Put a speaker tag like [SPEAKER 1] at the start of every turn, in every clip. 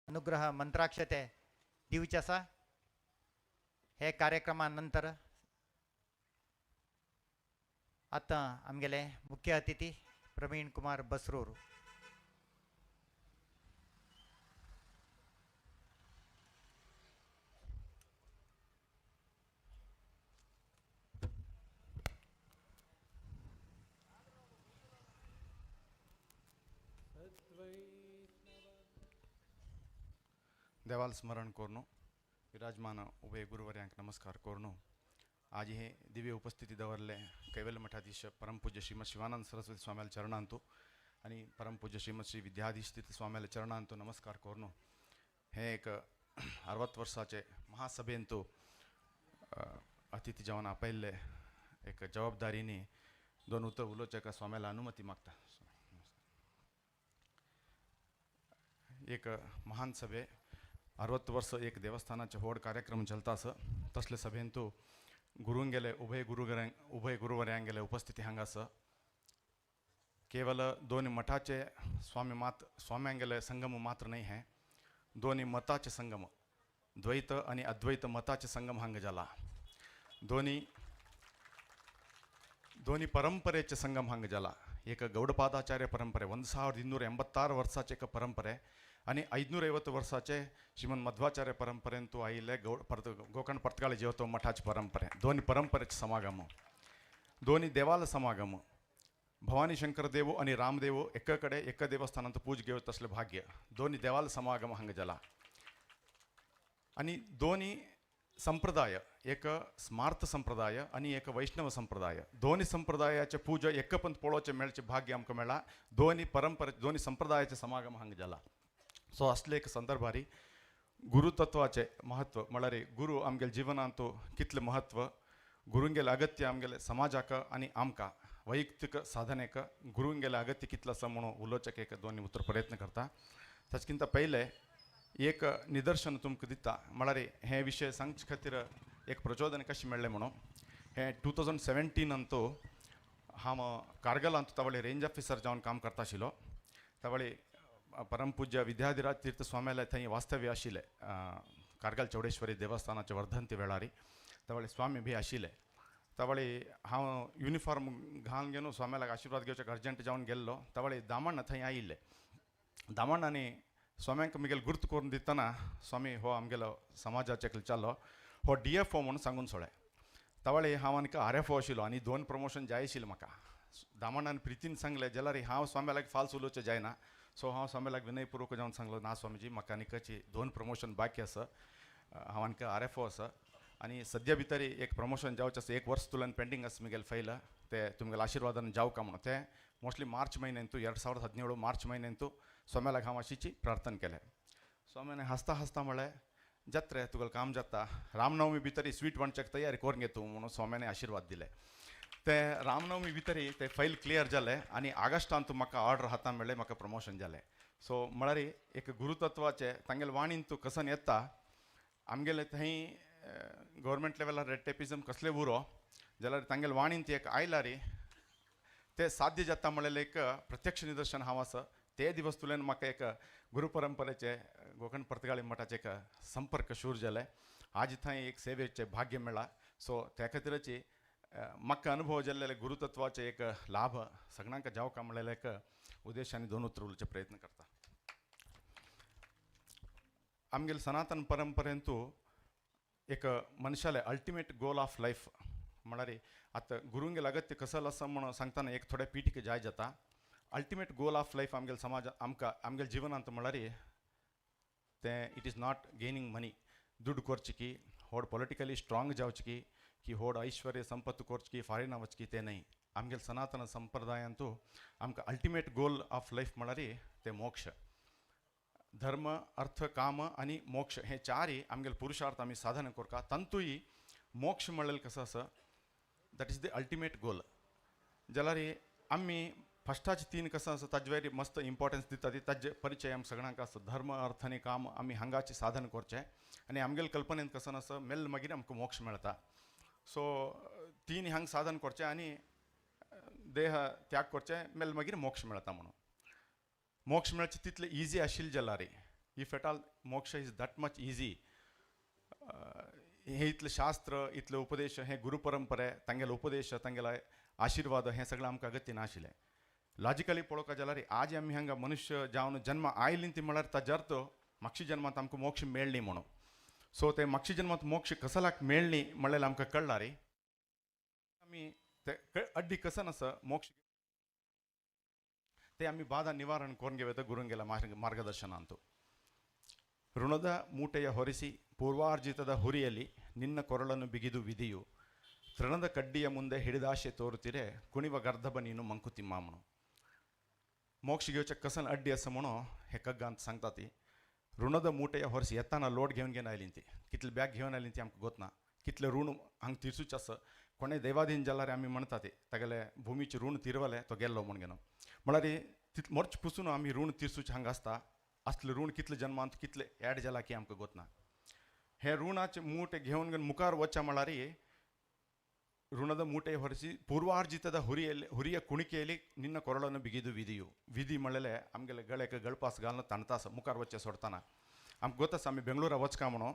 [SPEAKER 1] अनुग्रह मंत्राक्षते दिवचे आसा. हे कार्यक्रमानंतर आता आमगेले मुख्य अतिथी प्रवीण कुमार बसरूर.
[SPEAKER 2] देवाल स्मरण कोरनो विराजमान उभय गुरुवर्यांक नमस्कार कोरनो. आज हे दिव्य उपस्थिती दवरले कैवल्य मठाधीश परमपूज्य श्रीमद शिवानंद सरस्वती स्वाम्याला चरणांतो आणि परमपूज्य श्रीमद श्री विद्याधीश तीर्थ स्वाम्याला चरणांतो नमस्कार कोरनो. हे एक 60 वर्षाचे महासभेंतू अतिथी जावन आपयल्ले एक जबाबदारीने दोन उत्तर उलोचक स्वाम्याला अनुमती मागता. एक महान सभे 60 वर्ष एक देवस्थानाचे होड कार्यक्रम चलता आसा. तसले सभेंतू गुरुंगेले उभय गुरुवर्यांगेले उपस्थिती हांगास. केवल दोन्ही मठाचे स्वाम्यांगेले संगम मात्र नाही है, दोन्ही मताचे संगम, द्वैत आणि अद्वैत मताचे संगम हांग जाला. दोन्ही परंपरेचे संगम हांग जाला. एक गौडपादाचार्य परंपरे 1286 वर्षाचे एक परंपरे आणि 550 वर्षाचे श्रीमंत मध्वाचार्य परंपरेंतू आईले गोकर्ण पर्तगाळी जेवतो मठाची परंपरे. दोन्ही परंपरेचे समागम, दोन्ही देवाल समागम. भवानी शंकर देवो आणि रामदेवो एकाकडे एक देवस्थानांत पूज घेवत असले भाग्य. दोन्ही देवाल समागम हांग जाला. आणि दोन्ही संप्रदाय, एक स्मार्त संप्रदाय आणि एक वैष्णव संप्रदाय, दोन्ही संप्रदायाचे पूजा एकपंत पळोवचे मेळचे भाग्य आमकां मेळ्ळा. दोन्ही परंपरे दोन्ही संप्रदायाचे समागम हांग जाला. सो असले एक संदर्भारी गुरुतत्वाचे महत्व म्हळ्यार गुरु आमगेले जिवनांतू कितले महत्व, गुरुंगेले अगत्य आमगेले समाजाक आणि आमकां वैयक्तीक साधनेक गुरुंगेले अगत्य कितलें आसा म्हणून उलोवचेक एक दोन उतर प्रयत्न करता. ताचेकिंत पयले एक निदर्शन तुमकां दिता म्हळ्यार हे विशय सांगचे खातीर एक प्रचोदन कशें मेळ्ळें म्हणून. हे 2017 अंतू हांव कारगिलांतू तावळे रेंज ऑफिसर जावन काम करता आशिल्लो. तावळे परमपूज्य विद्याधिराज तीर्थ स्वाम्याले थंय वास्तव्य आशिल्ले कारगिल चौडेश्वरी देवस्थानाचे वर्धंती वेळारी. तावळे स्वामी बी आशिल्ले. तावळे हांव युनिफॉर्म घालून घेवन स्वाम्याक आशिर्वाद घेवचे अर्जंट जावन गेल्लो. तावळे दामಣ್ಣ थंय आयिल्ले. दामण्णांनी स्वाम्यांक मुगेल गुर्त करून दितना स्वामी हो आमगेलो समाजाचे जाल्लो हो DFO म्हणून सांगून सोळे. तावळे हांव आनीक RFO आशिल्लो आणि 2 प्रमोशन जाय आशिल्लें म्हाका. दामण्णान प्रितीन सांगलें जाल्यार हांव स्वाम्याक फाल्स उलोवचें जायना. सो हांव स्वाम्याक विनयपूर्वक जावन सांगलो ना स्वामीजी म्हाका आनीकची 2 प्रमोशन बाकी आसा. हांव आनीक RFO आसा आणि सद्या भितर एक प्रमोशन जावचें आसा. 1 वर्स तुलन पेंडींग आसा मुगेल फायल. ते तुमगेल्या आशिर्वादान जावका म्हणून ते मोस्टली मार्च म्हयन्यांतू 2017 मार्च म्हयन्यांतू स्वाम्याक हांव अशीची प्रार्थना केलें. स्वाम्यान हसता हसता म्हळें जात्रे तुगेलें काम जाता. रामनवमी भितर स्वीट वणच्याक तयारी करून घे तूं म्हणून स्वाम्यान आशिर्वाद दिले. ते रामनवमी भितर ते फायल क्लियर जालें आणि ऑगस्टांतू म्हाका ऑर्डर हातांत मेळ्ळें. म्हाका प्रमोशन जालें. सो म्हळ्यार एक गुरुतत्वाचे तांगेले वाणीन तूं कसन येता आमगेले थंय गव्हर्मेंट लेवलार रेड टेपिजम कसले उरो जाल्यार तांगेले वाणीन ती एक आयला रे ते साध्य जाता म्हणलेलें एक प्रत्यक्ष निदर्शन हांव आसा. ते दिवस तुलेन म्हाका एक गुरु परंपरेचे गोकर्ण पर्तगाळी मठाचे एक संपर्क शूर जाले. आज थंय एक सेवेचे भाग्य मेळ्ळा. सो त्या खातीरची म्हाका अनुभव जाल्लेले गुरुतत्वाचे एक लाभ सगळ्यांक जावका म्हणलेले एक उद्देशाने 2 उतर उलोवचे प्रयत्न करता. आमगेले सनातन परंपरेंतू एक मनशाले अल्टिमेट गोल ऑफ लायफ म्हळ्यार आतां गुरुंगेले अगत्य कसं आसा म्हणून सांगतना एक थोडे पिटीके जाय जाता. अल्टिमेट गोल ऑफ लायफ आमगेले समाज आमगेले जिवनांत म्हळ्यार तें इट इज नॉट गेनिंग मनी. दुड्ड करची की व्हड पॉलिटिकली स्ट्रॉंग जावची की व्हड ऐश्वर्य संपत्ती करची की फॉरेन वचची की ते न्हय. आमगेले सनातन संप्रदायांतू आमकां अल्टिमेट गोल ऑफ लायफ म्हळ्यार ते मोक्ष. धर्म अर्थ काम आणि मोक्ष हे 4 आमगेले पुरुषार्थ आमी साधन करता. तंतूय मोक्ष म्हणलेलें कसं आसा that is the ultimate goal. जाल्यार आमी फस्टाचे 3 कसं आसा ताजे वेरी मस्त इम्पॉर्टन्स दिता. ती ताजे परिचय आमकां सगळ्यांक आसा. धर्म अर्थ आनी काम आमी हांगाचे साधन करचें आनी आमगेले कल्पनेन कसं आसा मेल्ल मागीर आमकां मोक्ष मेळटा. सो 3 हांगा साधन करचें आनी देह त्याग करचें मेल्ल मागीर मोक्ष मेळटा म्हणून. मोक्ष मेळचें तितलें इजी आशिल्लें जाल्यार इफ एट ऑल मोक्ष इज दॅट मच इजी. हे इतलं शास्त्र इतलं उपदेश हे गुरु परंपरे तांगेलो उपदेश तांगेला आशीर्वाद हे सगळं आमकां अगत्य नाशिल्लें. लॉजिकली पळोवपाक जाल्यार आज आमी हांगा मनुष्य जावन जन्म आयलीं ती म्हळ्यार ताजे अर्थ मागच्या जन्मांत आमकां मोक्ष मेळ्ळी म्हणून. सो ते मागच्या जन्मांत मोक्ष कसलाक मेळ्ळी म्हणल्यार आमकां कळला रे. आमी ते अड्डी कसन आसा मोक्ष ते आमी ಬಾಧ ನಿವಾರಣೆ ಕೋರ್ಗೆವೇತ ಗುರುಂಗೆಲ ಮಾರ್ಗದರ್ಶನ. ಋಣದ ಮೂಟೆಯ ಹೊರಿಸಿ ಪೂರ್ವಾರ್ಜಿತದ ಹುರಿಯಲ್ಲಿ ನಿನ್ನ ಕೊರಳನ್ನು ಬಿಗಿದು ವಿಧಿಯು ತೃಣದ ಕಡ್ಡಿಯ ಮುಂದೆ ಹಿಡಿದಾಶೆ ತೋರುತ್ತಿರೆ ಕುಣಿವ ಗರ್ಧಬ ನೀನು ಮಂಕುತಿಮ್ಮಾಮನು. मोक्ष घेवचे कसन अड्डी असं म्हणून हे कग्गांत सांगता ती. ऋणद मुठेय ಹೊರಿಸಿ येताना लोड घेवन आयलीं ती कितले बॅग घेवन आयलीं ती आमकां गोतना. कितले ऋण हांगा तिरसूच आसा. कोणे देवाधीन जाल्यार आमी म्हणटा ती तागेले भुमीचे ऋण तिरवले तो गेल्लो म्हूण घेवन. म्हळ्यार तितले मोर्च पुसून आमी ऋण तिरसूचे हांगा आसता. असले ऋण कितले जन्मांत कितले ऍड जाला की आमकां गोतना. हे ऋणाचे मूठ घेवन मुखार वचचें म्हळ्यार ಋಣದ ಮೂಟೆ ಹೊರಿಸಿ ಪೂರ್ವಾರ್ಜಿತದ ಹುರಿಯ ಕುಣಿಕೆಯಲ್ಲಿ ನಿನ್ನ ಕೊರಳನ್ನು ಬಿಗಿದು ವಿಧಿಯು. विधी म्हणलेले आमगेले गळ्याक गळपास घालून ताणतास मुखार वच्चे सोडताना. आमकां गोत आसा आमी बेंगलोरा वचका म्हणून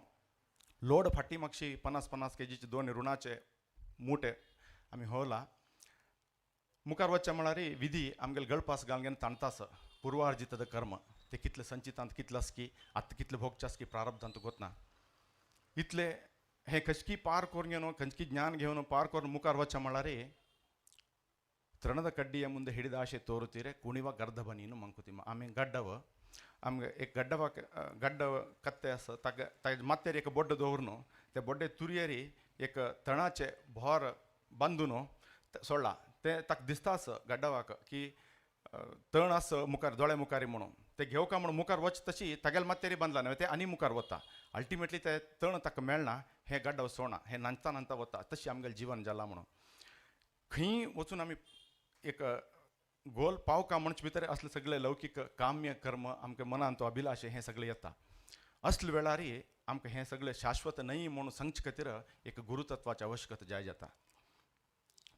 [SPEAKER 2] लोड फाटी मागशी 50-50 केजीचे 2 ऋणाचे मुठे आमी होला. मुखार वच्चे म्हळ्यार विधी आमगेले गळपास घालून ताणतास. पूर्वार्जितद कर्म ते कितले संचितांत कितले आसकी आतां कितले भोगचे आसकी प्रारब्धांत गोतना. इतले हे खंयची पार करून घेवन खंयची ज्ञान घेवन पार करून मुखार वच्चे म्हळ्यार ತೃಣದ ಕಡ್ಡಿಯ ಮುಂದೆ ಹಿಡಿದ ಆಶೆ ತೋರುತ್ತೀರೆ ಕುಣಿವ ಗರ್ಧಬ ನೀನು ಮಂಕುತಿಮ್ಮ. ಆಮೇಲೆ ಗಡ್ಡವ आमगे एक गड्ड कत्ते आसा ताका माथ्यार एक बोड्ड दवरून ते बोड्डे तुरयेरी एक तणाचे भोर बांदून सोडला. ते ताका दिसता आसा गड्डवाक की तण आसा मुखार दोळे मुखारी म्हणून ते घेवका म्हणून मुखार वच तशी तागेल्या माथ्यारी बांदला न्हय ते आनी मुखार वता. अल्टिमेटली ते तण ताका मेळना हे गड्डव सोडना हे नाचता नाचता वता. तशी आमगेलें जीवन जालां म्हणून खंय वचून आमी एक गोल पावका म्हणचे भितर असले सगळे लौकिक काम्य कर्म आमच्या मनांत तो अभिलाशे हे सगळे येता. असले वेळार आमकां हे सगळे शाश्वत न्हय म्हणून सांगचे खातीर एक गुरुतत्वाची आवश्यकता जाय जाता.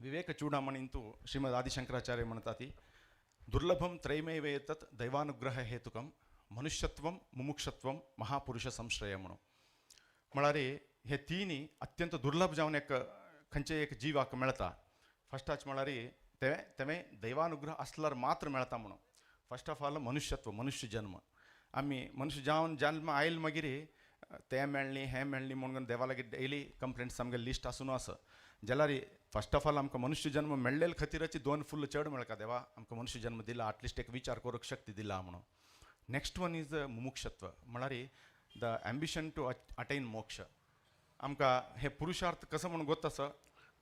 [SPEAKER 2] विवेक चूडामणीन तूं श्रीमद आदिशंकराचार्य म्हणटा ती दुर्लभम त्रैमेव एतत् दैवानुग्रह हेतुकम मनुष्यत्वम मुमुक्षत्वम महापुरुष संश्रय म्हणून. म्हळ्यार हे तिनी अत्यंत दुर्लभ जावन एक खंयचे एक जिवाक मेळटा. फस्टाच म्हळ्यार तेवे दैवानुग्रह असल्यार मात्र मेळटा म्हणून. फस्ट ऑफ ऑल मनुष्यत्व मनुष्य जन्म आमी मनुष्य जावन जन्म आयल मागीर ते मेळ्ळी हे मेळ्ळी म्हणून देवा लागीं डेली कंप्लेंट्स आमगे लिस्ट आसून आसा जाल्यार फस्ट ऑफ ऑल आमकां मनुष्य जन्म मेळ्ळेले खातीरच 2 फुल्ल चड मेळका देवा आमकां मनुष्य जन्म दिला एटलिस्ट एक विचार करूंक शक्ती दिला म्हणून. नेक्स्ट वन इज मुमुक्षत्व म्हळ्यार द एम्बिशन टू अटेन मोक्ष. आमकां हे पुरुषार्थ कसं म्हणून गोत आसा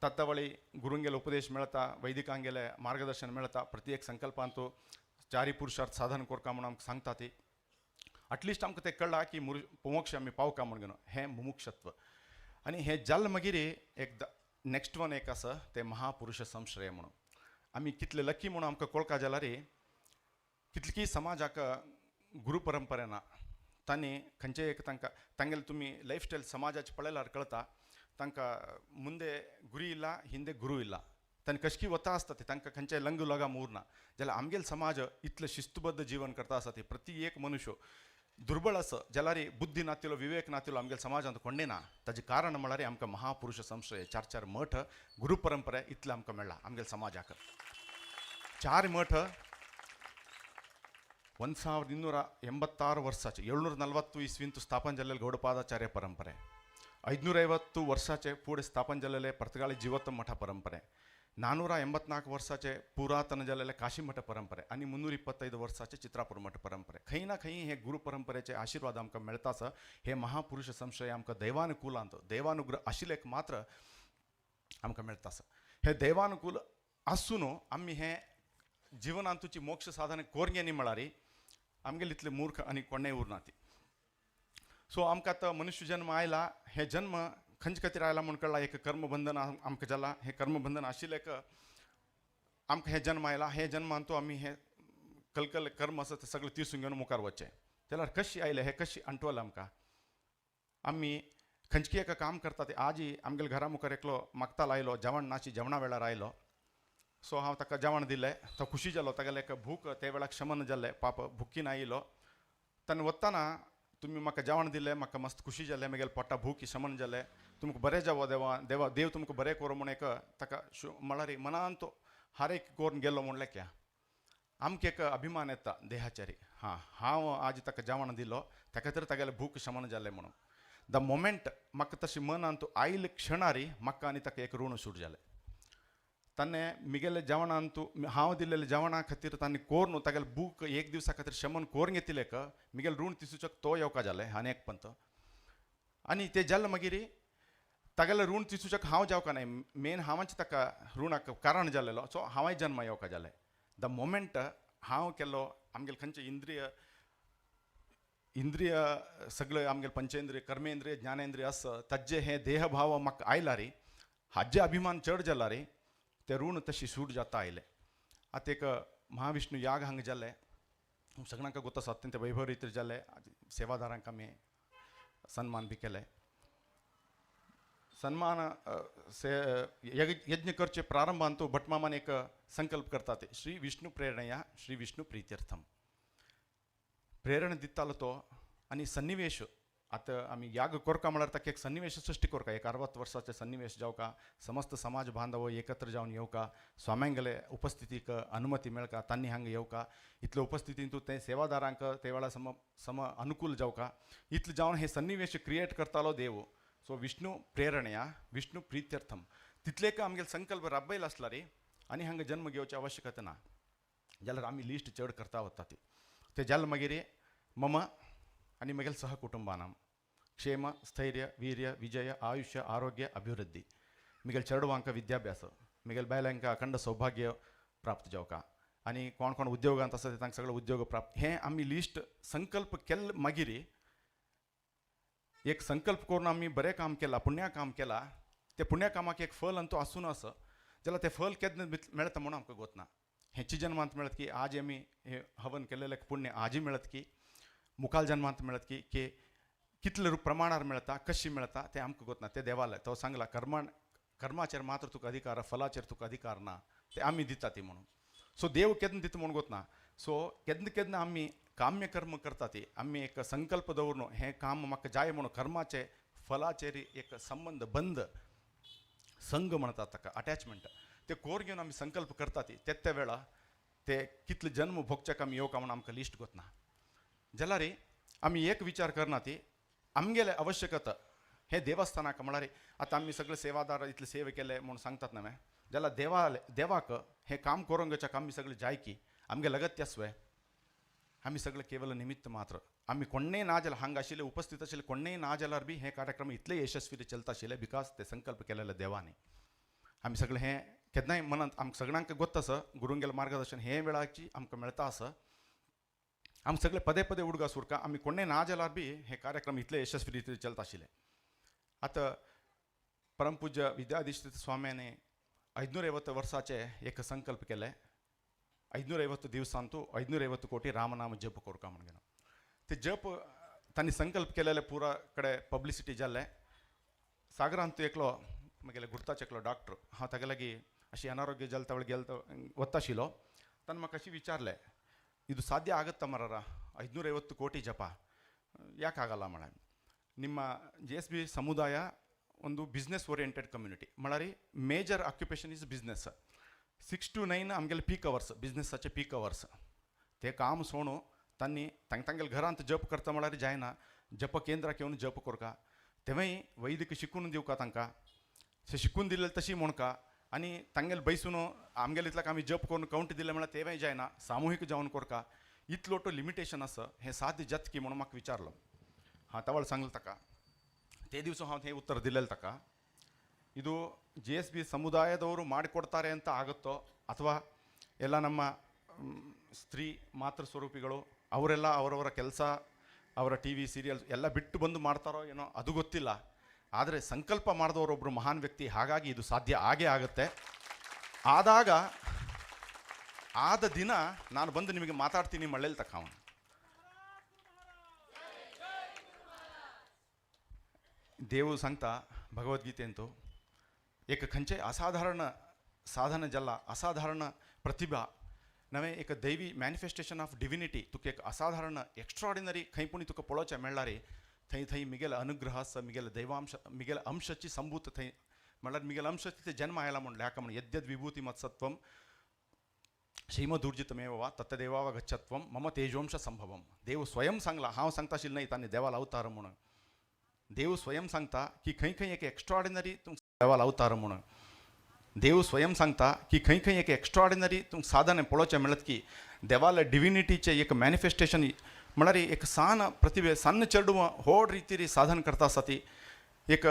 [SPEAKER 2] तत्तावळी गुरुंगेले उपदेश मेळता वैदिकांगेले मार्गदर्शन मेळता. प्रति एक संकल्पांत चारी पुरुषार्थ साधन करता म्हणून आमकां सांगता ती एटलिस्ट आमकां ते कळ्ळा की मोक्ष आमी पावका म्हणून हे मुमुक्षत्व. आनी हे जाल्ले मागीर एक नेक्स्ट वन एक आसा ते महापुरुष संश्रय म्हणून. आमी कितले लकी म्हणून आमकां कळका जाल्यार कितली समाजाक गुरु परंपरे ना. तांणी खंयचे एक तांगेले तुमी लायफस्टायल समाजाचे पळयल्यार कळटा तांकां मुंदे गुरी इल्ला हिंदे गुरू इल्ला. तांणी कशकी वता आसता ते तांकां खंयचे लंग लगा उरना. जाल्यार आमगेलो समाज इतले शिस्तबद्ध जीवन करता आसा ते प्रति एक मनुष्य दुर्बळ आसा जाल्यार बुद्धी नातिलो विवेक नातिलो आमगेल्या समाजांत कोणें ना. ताजें कारण म्हळ्यार आमकां महापुरुष संश्रय 4 मठ गुरू परंपरे इतले आमकां मेळ्ळा आमगेल्या समाजाक. 4 मठ 1286 वर्साचे 740 इस्वींत स्थापन जाल्ले गौडपादाचार्य परंपरे. 550 वर्साचे पुढे स्थापन जाल्ले पर्तगाळी जीवोत्तम मठ परंपरे. 484 वर्साचे पुरातन जाल्ले काशी मठ परंपरे आनी 325 वर्साचे चित्रापूर मठ परंपरे. खंय ना खंय हे गुरु परंपरेचे आशीर्वाद आमकां मेळटा आसा. हे महापुरुष संश्रय आमकां दैवानुकूलांत देवानुग्रह आशिल्लेक मात्र आमकां मेळटा आसा. हे दैवानुकूल आसून आमी हे जिवनांत तुजी मोक्ष साधन कोरगे न्ही म्हळ्यार आमगेले इतले मूर्ख आनी कोणेंय उरना ती. सो आमकां आतां मनुष्य जन्म आयला हे जन्म खंयचे खातीर आयला म्हणून कळ्ळा. एक कर्मबंधन आमकां जाला. हे कर्मबंधन आशिल्लेक आमकां हे जन्म आयला. हे जन्मांत आमी हे कलकल कर्म आसा ते सगळे तिरसून घेवन मुखार वचचें. जाल्यार कशी आयले हे कशी अंटवले आमकां. आमी खंयची एक काम करता ते आजी आमगेल्या घरा मुखार एकलो मागतालो आयलो जेवण नाची जेवणा वेळार आयलो. सो हांव ताका जेवण दिलें. तो खुशी जालो. तागेले एक भूक ते वेळाक शमन जाल्लें पाप भुकीन आयलो. ताणें वताना तुम्ही म्हाका जेवण दिलें म्हाका मस्त खुशी जालें म्हगेले पोटा भूक शमन जालें तुमकां बरें जावो देवा देव तुमकां बरें करूं म्हण एक ताका म्हळ्यार मनान तो हर एक करून गेलो म्हणलें क्या आमकां एक अभिमान येता देहाचारी हां हांव आज ताका जेवण दिलो ताका तर तागेलें भूक शमन जालें म्हणून द मोमेंट म्हाका तशें मनान तूं आयले क्षणारी म्हाका आनी ताका एक ऋण सूट जालें ताणें म्हगेलें जेवणान तूं हांव दिल्लेलें जेवणा खातीर ताणें कोर न्हू तागेलें भूक एक दिवसा खातीर शमन कोरून घेतिल्लें म्हगेलें ऋण तिसूचक तो येवका जालें आनी एक पंत आनी तें जालें मागीर तागेलें ऋण तिसूचक हांव जेवका न्हय मेन हांवाच ताका ऋणाक कारण जालेलो सो हांवें जन्म येवका जालें द मोमेंट हांव केलो आमगेलें खंयचें इंद्रिय सगळे आमगेले पंचेंद्रिय कर्मेंद्रिय ज्ञानेंद्रिय आस ताजे हे देहभाव म्हाका आयला रे हाजे अभिमान चड जाला रे ते ऋण तशी सूट जाता आयले आतां एक महाविष्णू याग हांगा जाले सगळ्यांक गोत आसा अत्यंत वैभव रितीर जाले सेवादारांक आमी सन्मान बी केले सन्मान यज्ञ करचे प्रारंभान तो भटमामान एक संकल्प करता ते श्री विष्णू प्रेरणया श्री विष्णू प्रित्यर्थम प्रेरणा दितालो तो आनी सन्निवेश आतां आमी याग करता म्हळ्यार ताका एक सन्निवेश सृश्टी करता एक 60 वर्साचे सन्निवेश जावका समस्त समाज बांधव एकत्र जावन येवका स्वाम्यांगेले उपस्थितीक अनुमती मेळका तांणी हांगा येवका इतले उपस्थितीन तूं ते सेवादारांक ते वेळा सम अनुकूल जावका इतले जावन हे सन्निवेश क्रिएट करतालो देव सो विष्णू प्रेरणया विष्णू प्रित्यर्थम तितलेक आमगेले संकल्प राबयलो आसला रे आनी हांगा जन्म घेवची आवश्यकता ना जाल्यार आमी लिस्ट चड करता वता ती ते जालें मागीर मम आनी म्हगेल्या सहकुटुंबानां क्षेम स्थैर्य वीर्य विजय आयुष्य आरोग्य अभिवृद्धी म्हगेल्या चेडवांक विद्याभ्यास म्हगेल्या बायलांक अखंड सौभाग्य प्राप्त जावका आनी कोण कोण उद्योगांत आसा तांकां सगळे उद्योग प्राप्त हें आमी लिस्ट संकल्प केले मागीर एक संकल्प करून आमी बरें काम केलां पुण्या काम केलां ते पुण्या कामाक एक फल आनी तो आसून आसा जाल्यार तें फल केन्ना मेळटा म्हणून आमकां गोतना हेची जन्मांत मेळत की आज आमी हे हवन केलेलें पुण्य आजय मेळत की मुखाल जन्मांत मेळत की कितले प्रमाणार मेळटा कशी मेळटा तें आमकां गोतना तें देवालय तो सांगला कर्माचेर मात्र तुका अधिकार फलाचेर तुका अधिकार ना ते आमी दिता ती म्हणून सो देव केन्ना दिता म्हणून गोतना सो केन्ना आमी काम्य कर्म करता ती आमी एक संकल्प दवरून हें काम म्हाका जाय म्हणून कर्माचे फलाचेर एक संबंध बंद संग म्हणटात ताका अटॅचमेंट ते कोर घेवन आमी संकल्प करता ती त्या वेळा ते कितले जन्म भोगच्याक आमी येवका म्हणून आमकां लिस्ट गोतना जाल्यार आमी एक विचार करना ती आमगेले आवश्यकता हे देवस्थानाक म्हळ्यार आतां आमी सगळे सेवादार इतले सेवे केले म्हणून सांगतात न्हय जाल्यार देवाक हें काम करूंक घेवच्याक आमी सगळे जाय की आमगे लगत्यास्वय आमी सगळे केवल निमित्त मात्र आमी कोण्णय ना जाल्यार हांगा आशिल्ले उपस्थित आशिल्ले कोण्णय ना जाल्यार बी हे कार्यक्रम इतले यशस्वी चलता आशिल्ले बिकॉज ते संकल्प केलेले देवानी आमी सगळे हें केन्नाय मनांत आमकां सगळ्यांक गोत्त आसा गुरूंगेलें मार्गदर्शन हे वेळाची आमकां मेळता आसा आमी सगळे पदे पदे उडगा सुरका आमी कोण्णय ना जाल्यार बी हे कार्यक्रम इतले यशस्वी रितीन चलता आशिल्ले आतां परमपूज्य विद्याधीश्वर स्वाम्याने 550 वर्साचे एक संकल्प केले 550 दिवसांतू 550 कोटी रामनाम जप करका म्हणून ते जप तांणी संकल्प केलेले पुरा कडेन पब्लिसिटी जाल्ले सागरांत एकलो म्हगेले गुर्ताचे एकलो डॉक्टर हांव तागे लागीं अशी अनारोग्य जाले त्या गेलो वता आशिल्लो ताणें म्हाका अशें विचारलें ಇದು ಸಾಧ್ಯ ಆಗುತ್ತಾ ಮರರ 550 ಕೋಟಿ ಜಪ ಯಾಕೆ ಆಗಲ್ಲ ಮೇಡಮ್ ನಿಮ್ಮ JSB ಸಮುದಾಯ ಒಂದು ಬಿಸ್ನೆಸ್ ಓರಿಯೆಂಟೆಡ್ ಕಮ್ಯುನಿಟಿ म्हळ्यार major occupation is business 6 to 9 आमगेले पीक अवर्स बिझनेसाचे पीक अवर्स ते काम सोडून तांणी तांगेले घरांत जप करता म्हळ्यार जायना जप केंद्राक येवन जप करका तेव्हाय वैदिक शिकून दिवका तांकां ते शिकून दिले तशी म्हणका आनी तांगेले बैसून आमगेले इतल्याक आमी जप करून कावंट दिले म्हळ्यार तेवय जायना सामुहीक जावन करका इतलो तो लिमिटेशन आसा हें साध्य जात की म्हणून म्हाका विचारलो हांव तावळ सांगलें ताका ते दिवस हांव हें उत्तर दिलेलें ताका ಇದು JSB ಸಮುದಾಯದವರು ಮಾಡಿಕೊಡ್ತಾರೆ ಅಂತ ಆಗುತ್ತೋ ಅಥವಾ ಎಲ್ಲ ನಮ್ಮ ಸ್ತ್ರೀ ಮಾತೃ ಸ್ವರೂಪಿಗಳು ಅವರೆಲ್ಲ ಅವರವರ ಕೆಲಸ ಅವರ TV ಸೀರಿಯಲ್ಸ್ ಎಲ್ಲ ಬಿಟ್ಟು ಬಂದು ಮಾಡ್ತಾರೋ ಏನೋ ಅದು ಗೊತ್ತಿಲ್ಲ ಆದರೆ ಸಂಕಲ್ಪ ಮಾಡಿದವರೊಬ್ಬರು ಮಹಾನ್ ವ್ಯಕ್ತಿ ಹಾಗಾಗಿ ಇದು ಸಾಧ್ಯ ಆಗೇ ಆಗುತ್ತೆ ಆದ ದಿನ ನಾನು ಬಂದು ನಿಮಗೆ ಮಾತಾಡ್ತೀನಿ ಮಳ್ಳೇಲಿ ತಕ್ಕ ಅವನು देव सांगता भगवद्गीतेंतू एक खंयचे असाधारण साधन जाल्ला असाधारण प्रतिभा नवे एक दैवी मॅनिफेस्टेशन ऑफ डिविनिटी तुका एक असाधारण एक्स्ट्रॉर्डिनरी खंय पुणी तुका पळोवचें मेळ्ळां रे थंय थंय मिगेल अनुग्रह आसा मिगेल दैवांश मिगेल अंशची संभूत थंय म्हणल्यार मिगेल अंश तिथे जन्म आयला म्हणलें हाका म्हणून यद्यद विभूती मत्सत्वम श्रीमदूर्जितमेव वा तत्तदेवाव गच्छत्वम मम तेजोंश संभवम. देव स्वयं सांगला हांव सांगता आशिल्लें न्हय तांणी देवाला अवतार म्हणून. देव स्वयं सांगता की खंय खंय एक एक्स्ट्रॉर्डिनरी तुमकां देवाला अवतार म्हणून. देव स्वयं सांगता की खंय खंय एक एक्स्ट्रॉर्डिनरी तुमकां साधन पळोवचें मेळत की देवाला डिविनिटीचें एक मॅनिफेस्टेशन म्हळ्यार एक सान प्रतिभे सन्न चेडूं व्हड रितीरी साधन करता आसा ती एक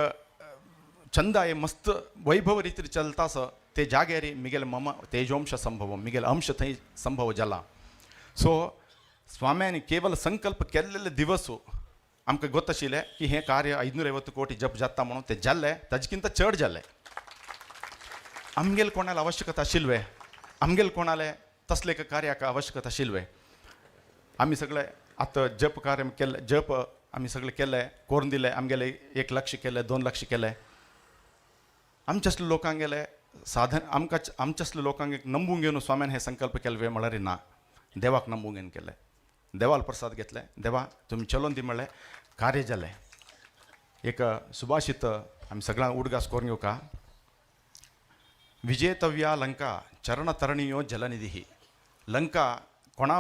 [SPEAKER 2] चंद आहे मस्त वैभव रितीरी चलता आसा ते जाग्यार मिगेल मम तेजोंश संभव मिगेल अंश थंय संभव जाला. सो स्वाम्यानी केवल संकल्प केल्ले दिवस आमकां गोत्ताशिल्लें की हें कार्य 550 कोटी जप जाता म्हणून तें जाल्लें ताजेकिंत चड जाल्लें. आमगेल कोणाला आवश्यकता आशिल्वे आमगेल कोणाले तसले एक कार्याक आवश्यकता आशिल्वे. आमी सगळे आतां जप कार्य केले जप आमी सगळे केले करून दिले आमगेले 1 लाख केले 2 लाख केले. आमचे असले लोकांक गेले साधन आमकां आमचे असले लोकांक एक नंबूंक घेवन स्वाम्यान हे संकल्प केले म्हळ्यार ना देवाक नंबूंक घेवन केले. देवाल प्रसाद घेतले देवा तुमी चलोवन दी म्हणलें कार्य जालें. एक सुभाषित आमी सगळ्यांक उडगास करून घेवका. विजेतव्या लंका चरणतरणीयो जलनिधी. लंका कोणा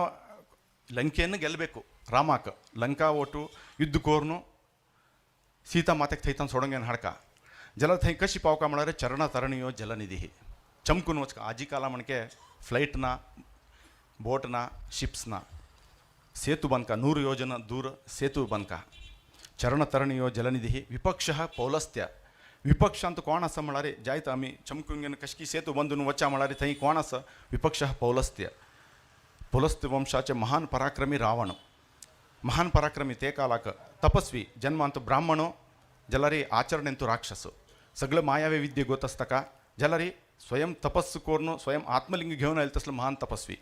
[SPEAKER 2] ಲಂಕೆಯನ್ನು ಗೆಲ್ಲಬೇಕು ರಾಮಾಕ ಲಂಕಾ ಓಟು ಯುದ್ಧ ಕೋರ್ನು ಸೀತಾ ಮಾತೆಗೆ ಥೈತನ್ ಸೊಡಂಗೇನು ಹಡ್ಕ ಜಲ ಥೈ ಕಶಿ ಪಾವಕ ಮಾಡಾರೆ ಚರಣ ತರಣಿಯೋ ಜಲನಿಧಿ ಚಮಕುನು ವಚ್ಕ ಆಜಿ ಕಾಲ ಮಣಕೆ ಫ್ಲೈಟ್ನ ಬೋಟ್ನ ಶಿಪ್ಸ್ನ ಸೇತು ಬನ್ಕ 100 ಯೋಜನ ದೂರ ಸೇತು ಬನ್ಕ ಚರಣ ತರಣಿಯೋ ಜಲನಿಧಿ ವಿಪಕ್ಷ ಪೌಲಸ್ತ್ಯ विपक्ष ಅಂತ कोण आसा म्हळ्यार जायत आमी चमकुंगेन कशकी सेतू बंदून वचा म्हळ्यार थंय कोण आसा विपक्ष पौलस्त्य. पुलस्त्य वंशाचे महान पराक्रमी रावण महान पराक्रमी ते कालाक तपस्वी जन्मांत ब्राह्मण जलारी आचरणेंतू राक्षस सगळे मायावे विद्ये गोत आसता का जलारी स्वयं तपस्सु कोरून स्वयं आत्मलिंग घेवन आयले तसले महान तपस्वी.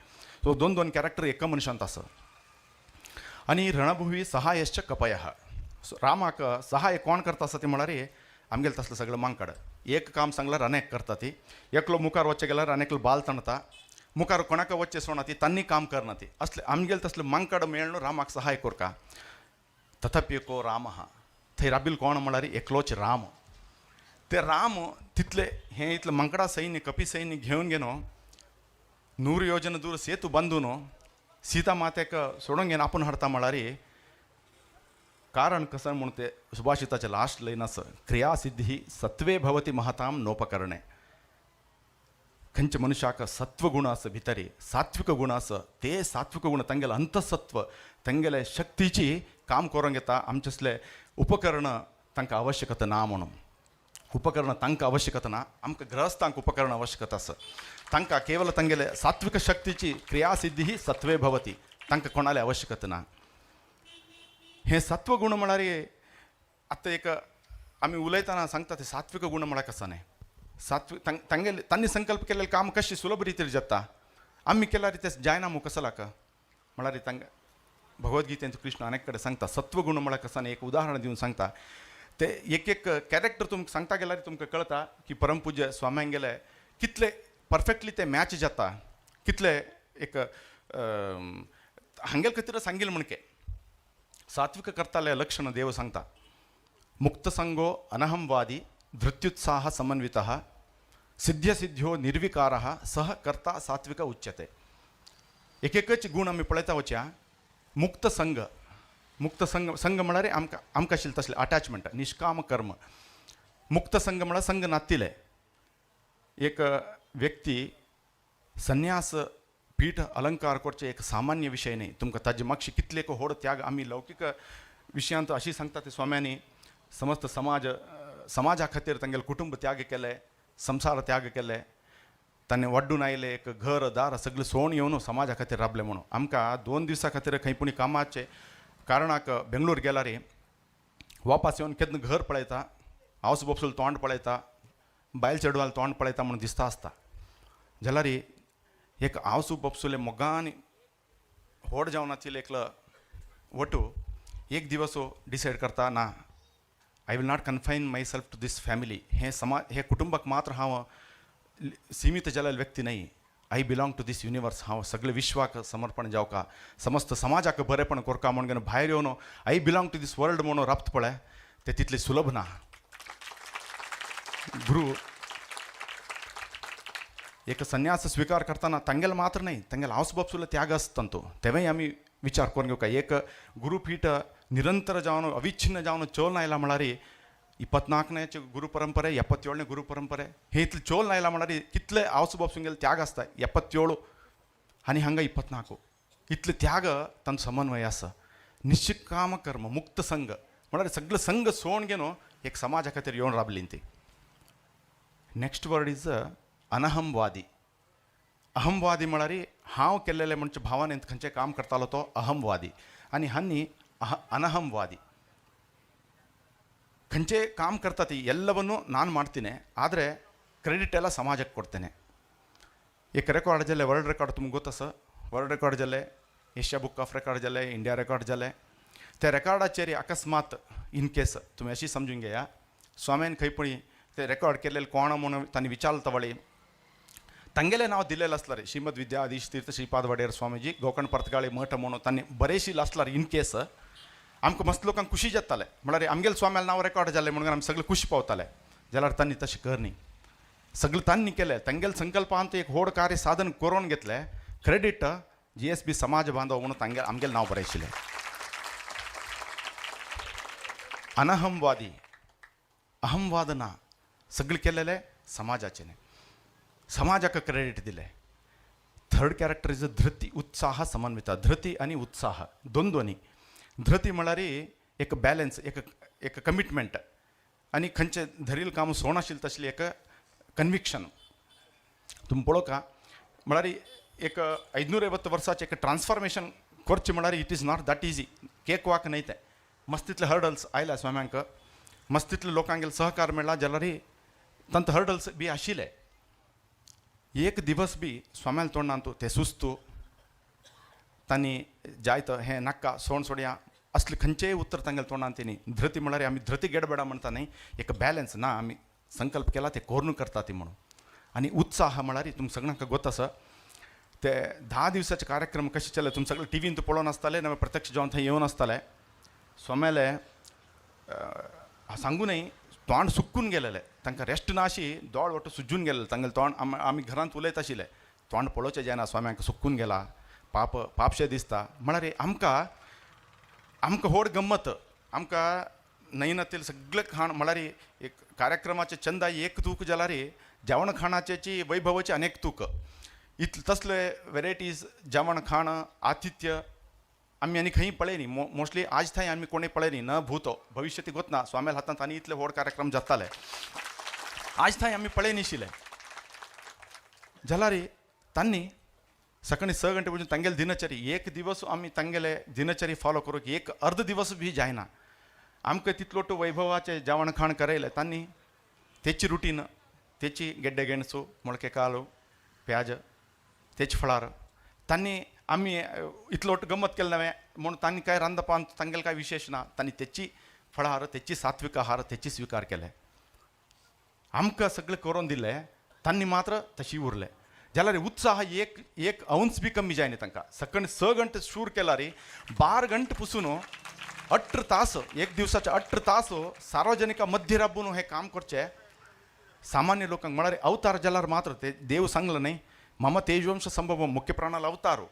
[SPEAKER 2] सो 2 कॅरेक्टर एका मनशांत आसा. आनी रणभुवी सहायश्च कपयः. रामाक सहाय कोण करता आसा ते म्हळ्यार आमगेले तसले सगळे मांकड एक काम सांगल्यार अनेक करता ती एकलो मुखार वच्चे गेल्यार अनेकलो बाल तणता मुखार कोणाक वच्चे सोडना ती तांणी काम करना ती असले आमगेले तसले मांकड मेळून रामाक सहाय कोरका. तथाप्यको राम थंय राबिल कोण म्हळ्यार एकलोच राम. ते राम तितले हे इतले मांकडा सैन्य कपी सैन्य घेवन गेलो 100 योजन दूर सेतू बांदून सीता मातेक सोडून घेवन आपूण हाडटा म्हळ्यार कारण कसं म्हणून ते सुभाषिताचे लास्ट लाईन असं क्रिया सिद्धी सत्वे भवती महताम नोपकरणे. खंच मनुष्याक सत्वगुण असं भितरी सात्विक गुण असं ते सात्विक गुण तांगेले अंतसत्व तांगेले शक्तीची काम करूंक येता. आमचेसले उपकरण तांकां आवश्यकता ना म्हणून उपकरण तांकां आवश्यकता ना आमकां ग्रहस्थांक उपकरण आवश्यकता आसा. तांकां केवल तांगेले सात्विक शक्तीची क्रिया सिद्धी सत्वे भवती तांकां कोणाले आवश्यकता ना. हे सत्व गुण म्हळ्यार आतां एक आमी उलयतना सांगता ते सात्विक गुण म्हळ्यार कसं न्ही सात्विक तांगेले तांणी संकल्प केलेलें काम कशें सुलभ रितीर जाता आमी केल्यार ते जायना मू कसं लाका म्हळ्यार तांकां भगवद्गीतेंत कृष्ण अनेक कडेन सांगता सत्व गुण म्हळ्यार कसं न्ही एक उदाहरण दिवन सांगता. ते एक कॅरेक्टर तुमकां सांगता गेल्यार तुमकां कळटा की परमपूज्य स्वाम्यांक गेले कितले परफेक्टली ते मॅच जाता कितले एक हांगेल खातीर सांगिल्लें म्हणके सात्विक करताले लक्षण देव सांगता. मुक्तसंगो अनहंवादी धृत्युत्साह समन्वितः सिद्ध्यसिद्ध्यो निर्विकारः सह कर्ता सात्विक उच्यते. एक गुण आमी पळयता वच्या मुक्त संग संग म्हळ्यार आमकां आशिल्ले तसले अटॅचमेंट निष्काम कर्म. मुक्त संग म्हळ्यार संग नातिले. एक व्यक्ती संन्यास पीठ अलंकार करचे एक सामान्य विषय न्ही तुमकां ताजे मागशी कितले व्हड त्याग आमी लौकीक विशयांत अशी सांगता ते स्वाम्यांनी समस्त समाजा खातीर तांगेले कुटुंब त्याग केले संसार त्याग केले ताणें वाडून आयले एक घर दार सगळें सोडून येवन समाजा खातीर राबले म्हणून. आमकां 2 दिसां खातीर खंय पुणी कामाचे कारणाक बेंगळूर गेल्यार वापस येवन केन्ना घर पळयता हावस बोपसूल तोंड पळयता बायल चेडवाल तोंड पळयता म्हणून दिसता आसता जाल्यार एक हावस बोपसुले मोगान व्हड जावन आशिल्ले एकलो वटू एक दिवस डिसायड करता ना I will not confine myself to this family हे कुटुंबाक मात्र हांव सीमित जाल्ले व्यक्ती नाही I belong to this universe, हांव सगळे विश्वाक समर्पण जावका, समस्त समाजाक बरेपण कोरका म्हणून भायर येवन I belong to this world म्हणून राबत पळय ते तितले सुलभ ना. गुरु एक संन्यास स्वीकार करताना तांगेल मात्र नाही, तांगेल हावसबाब सुद्धा त्याग आसतंतो. तेव्हाही आम्ही विचार करून घेऊ का एक गुरुपीठ निरंतर जावन अविच्छिन्न जावन चोल आयला म्हळ्यार 24ನೇ गुरु परंपरे 77ನೇ गुरु परंपरे हे इतले चोल आयला म्हळ्यार कितले हावसबाब सुंगेल त्याग आसता. 77 आनी हांगा 24 इतले त्याग तांचो समन्वय आसा. निश्चिकाम कर्म मुक्त संघ म्हळ्यार सगळे संघ सोडून घेवन एक समाजा खातीर येवन राबली ती. नेक्स्ट वर्ड इज अनहमवादी. अहमवादी म्हळ्यार हांव केल्लेले म्हणजे भावान खंयचें काम करतालो तो अहमवादी आनी हन्नी अनहमवादी. ಖಂಚೆ ಕಾಮ್ ಕರ್ತಾತಿ ಎಲ್ಲವನ್ನೂ ನಾನು ಮಾಡ್ತೀನಿ, ಆದರೆ ಕ್ರೆಡಿಟ್ ಎಲ್ಲ ಸಮಾಜಕ್ಕೆ ಕೊಡ್ತೇನೆ. एक रेकॉर्ड जाले वर्ल्ड रेकॉर्ड तुमकां गोत आसा. वर्ल्ड रेकॉर्ड जाले, एशिया बुक ऑफ रेकॉर्ड जाले, इंडिया रेकॉर्ड जाले. त्या रेकॉर्डाचेर अकस्मात इन केस तुम्ही अशी समजून घेया स्वामीन खंय पळय ते रेकॉर्ड केलेले कोण म्हणून तांणी विचारलं तवळी तांगेले नाव दिलेलं असलं रे श्रीमद विद्याधीश तीर्थ श्रीपाद वडेर स्वामीजी गोकर्ण परतगाळी मठ म्हणून तांणी बरेशील असलं इन केस आमकां मस्त लोकांक खुशी जाताले. म्हळ्यार आमगेले स्वाम्याल नाव रेकॉर्ड जालें म्हणून आमी सगळे खुशी पावताले. जाल्यार तांणी तशें करनी, सगळें तांणी केलें. तांगेले संकल्पांत एक व्हड कार्य साधन करून घेतलें. क्रेडीट GSB समाज बांधव म्हणून तांगे आमगेलें नांव बरयशिल्लें. अनहमवादी अहमवाद ना, सगळें केलेलें समाजाचें, समाजाक क्रेडीट दिलें. थर्ड कॅरेक्टर इज धृती, उत्साह समन्विता. धृती आनी उत्साह दोन्ही. धृती म्हळ्यार एक बॅलन्स, एक कमिटमेंट आनी खंयचें धरिल्लें काम सोडनाशिल्लें तसलें एक कन्विक्शन. तुमी पळोवका म्हळ्यार एक 550 वर्साचें एक ट्रान्सफॉर्मेशन करचें म्हळ्यार it is not that easy. Cake walk न्हय तें. मस्तितले हर्डल्स आयल्या स्वाम्यांक, मस्तितले लोकांगेलो सहकार मेळ्ळा जाल्यार तांत हर्डल्स बी आशिल्ले. एक दिवस बी स्वाम्याल तोंडान तूं तें सुस्तू तांणी जायत हें नाका सोड सोडया असले खंयचेय उत्तर तांगेले तोंडान तेणी. धृती म्हळ्यार आमी धृती गेडबेडा म्हणटा न्ही, एक बॅलन्स ना, आमी संकल्प केला ते करून करता ती म्हणून. आनी उत्साह म्हळ्यार तुमकां सगळ्यांक गोत आसा ते 10 दिवसाचे कार्यक्रम कशे चले तुमी सगळे टीव्हीन तूं पळोवन आसताले ना प्रत्यक्ष जावन थंय येवन आसताले. स्वाम्याले सांगूनय तोंड सुकून गेलेले, तांकां रेस्ट ना अशी दोळ वट सुजून गेलेले. तांगेलें तोंड आमी घरांत उलयत आशिल्ले, तोंड पळोवचें जायना, स्वाम्यांक सुकून गेला, पापशें दिसता. म्हळ्यार आमकां व्हड गंमत, आमकां नयनातील सगळे खाण म्हळ्यार एक कार्यक्रमाचे चंदा एक तूक जाल्यार जेवण खाणाची वैभवाचे अनेक तूक. इतले तसले वेरायटीज जेवण खाण आतिथ्य आमी खंय पळयनी. मोस्टली आज थंय आमी कोणी पळयनी न भूतो भविष्य ती गोत ना. स्वाम्याल हातांत आनी इतले व्हड कार्यक्रम जाताले आज थंय आमी पळयनाशिल्ले. जाल्यार तांणी सकाळी 6 गंटे पसून तांगेले दिनचरी एक दिवस आमी तांगेले दिनचरी फॉलो करूंक एक अर्द दिवस बी जायना. आमकां तितलोट वैभवाचें जेवण खाण करयलें तांणी. तेची रुटीन, तेची गेड्डे गेणसू, मोळके कालू, प्याज, तेच फळार तांणी आमी इतलोट गंमत केलें नवें म्हणून तांणी कांय रांदपान तांगेलें कांय विशेश ना. तांणी तेची फळार, तेची सात्विक आहार तेची स्विकार केले. आमकां सगळें करून दिलें, तांणी मात्र तशी उरले. जाल्यार उत्साह एक अंश बी कमी जायना तांकां. सकाळी 6 गंटे शूर केल्यार 12 गंटे पसून 18 तास एक दिवसाचे 18 तास सार्वजनिक मध्य राबून हें काम करचें सामान्य लोकांक. म्हळ्यार अवतार जाल्यार मात्र ते देव सांगलं न्ही, मम तेजवंश संभव मुख्य प्राणाला अवतारो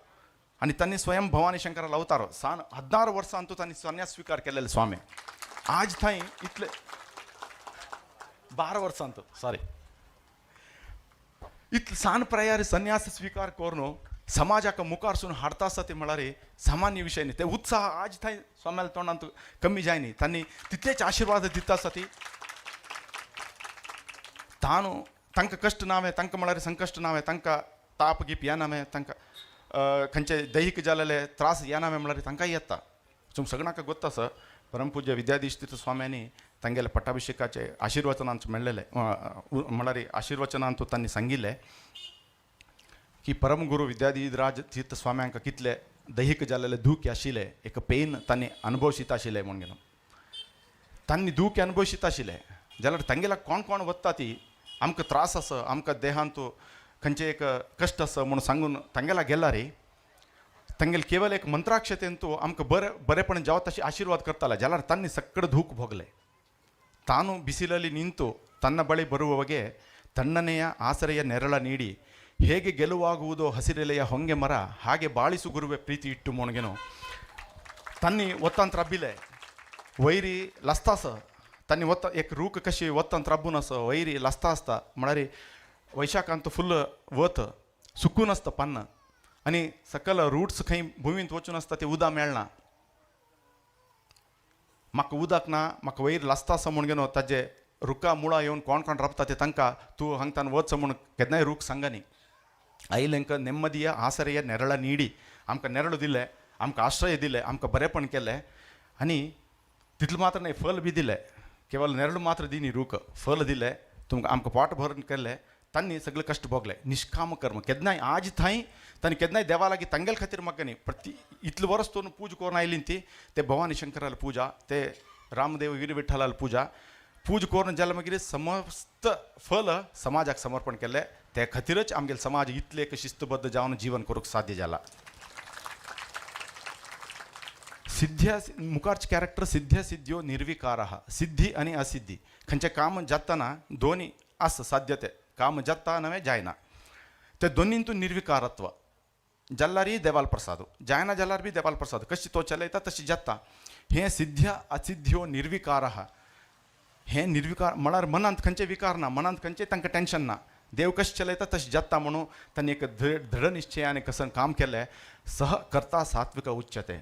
[SPEAKER 2] आनी तांणी स्वयं भवानी शंकराला अवतारो. 16 वर्सांतू तांणी संन्यास स्वीकार केलेले स्वामी. आज थंय इतले 12 वर्सांत सॉरी इतले सान प्रयार संन्यास स्वीकार करून समाजाक मुखारसून हाडता आसा ते म्हळ्यार सामान्य विशय न्ही. ते उत्साह आज थंय स्वाम्याल तोंडांत कमी जायनी. तांणी तितलेच आशिर्वाद दिता आसा ती. तांकां कश्ट नावे, तांकां म्हळ्यार संकश्ट नावे, तांकां ताप गिप येनावे, तांकां खंयचे दैहिक जालेले त्रास येनावे म्हळ्यार तांकां येता. तुमकां सगळ्यांक गोत आसा परमपूज्य विद्याधीश तीर्थ स्वाम्यांनी तांगेले पट्टाभिषेकाचे आशिर्वचनांत मेळ्ळेले म्हळ्यार आशिर्वचनांत तांणी सांगिल्लें की परमगुरू विद्याधीराज तीर्थ स्वाम्यांक कितले दैहिक जालेले दूख आशिल्ले, एक पेन तांणी अनुभवशीत आशिल्ले म्हणून. तांणी दूख अनुभवशीत आशिल्ले जाल्यार तांगेला कोण वत्ता ती आमकां त्रास आसा, आमकां देहांत खंयचे एक कष्ट आसा म्हणून सांगून तांगेला गेला रे तांगेल केवल एक मंत्राक्षतेंतू आमकां बरेपण जावं तशी आशीर्वाद करताले जाल्यार तांणी सगळे धूक भोगले ತಾನು ಬಿಸಿಲಲ್ಲಿ ನಿಂತು ತನ್ನ ಬಳಿ ಬರುವವಗೆ ತಣ್ಣನೆಯ ಆಸರೆಯ ನೆರಳ ನೀಡಿ ಹೇಗೆ ಗೆಲುವಾಗುವುದೋ ಹಸಿರೆಲೆಯ ಹೊಂಗೆ ಮರ ಹಾಗೆ ಬಾಳಿಸು ಗುರುವೆ ಪ್ರೀತಿ ಇಟ್ಟು ಮೊಣಗೆನು ತನ್ನಿ ಒತ್ತಂತ್ರ ಅಬ್ಬಿಲೆ ವೈರಿ ಲಸ್ತಾಸ ತನ್ನಿ ಒತ್ತ एक रूक कशी ಒತ್ತಂತ್ರ अब्बून असं वैरी लस्ता असता म्हणारी वैशाखांत फुल वत सुकून असतं पन्न आणि सकल रूट्स खंय भुमींत वचून असता ते उदा मेळना म्हाका उदक ना म्हाका वयर लासता असो म्हूण घेवन ताजे रुखा मुळां येवन कोण कोण राबता ते तांकां तूं हांगतान वच म्हूण केन्नाय रूख सांगनी आयलेंक ನೆಮ್ಮದಿಯ ಆಸರೆಯ ನೆರಳ ನೀಡಿ आमकां नेरळ दिले आमकां आश्रय दिले आमकां बरेपण केलें आनी तितलें मात्र न्ही फल बी दिलें केवळ नेरळ मात्र दिनी रूख फल दिलें तुमकां आमकां पोट भरून केलें तांणी सगळे कश्ट भोगले निष्काम कर्म केन्नाय आज थंय तांणी केन्नाय देवा लागीं तांगेल खातीर म्हाका न्ही प्रति इतलें वर्स तूं पूज करून आयली ती ते भवानी शंकराल पूजा ते रामदेव गिरी विठ्ठलाल पूजा पूज करून जाल्यार मागीर समस्त फल समाजाक समर्पण केलें ते खातीरच आमगेल समाज इतले एक शिस्तबद्ध जावन जीवन करूंक साध्य जाला सिद्ध्या मुखारचे कॅरेक्टर सिद्ध्या सिद्ध्यो निर्विकारः सिद्धी आनी असिद्धी खंयचें काम जातना दोनी आस साध्यते काम जाता नवे जायना ते दोनींतू निर्विकारत्व जाल्यार देवाल प्रसाद जायना जाल्यार बी देवाल प्रसाद कशी तो चलयता तशी जाता हे सिद्ध्या असिद्ध्यो निर्विकारः हे निर्विकार म्हळ्यार मनांत खंयचे विकार ना मनांत खंयचे तांकां टेन्शन ना देव कशें चलयता तशें जाता म्हणून तांणी एक दृढ निश्चयाने कसं काम केलें सह करता सात्विक उच्चते